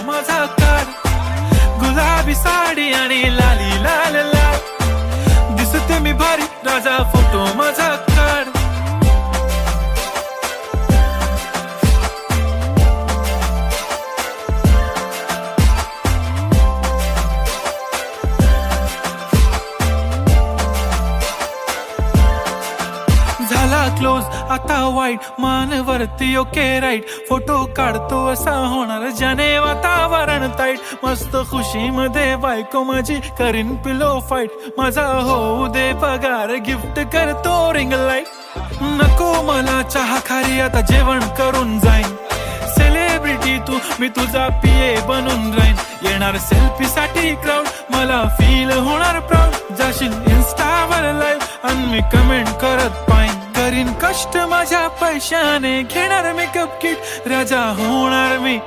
माझा काढ, गुलाबी साडी आणि लाली लाल लाल, दिसते मी भारी राजा फोटो माझा काढ. झाला क्लोज आता वाईट, मान वरती ओके राईट, फोटो काढतो असा होणार ज्याने वातावरण ताईट. मस्त खुशी मध्ये बायको माझी करीन पिलो फाईट, माझा होऊ दे पगार गिफ्ट करतो रिंग लाईट. नको मला चहा खारी आता जेवण करून जाईन, सेलिब्रिटी तू मी तुझा पिये बनून राहीन. येणार सेल्फी साठी क्राऊड, मला फील होणार प्राऊड, जाशील इन्स्टावर लाईव्ह आणि मी कमेंट करत पाईन. करीन कष्ट माझ्या पैशाने, घेणार मेकअप किट राजा होणार मी.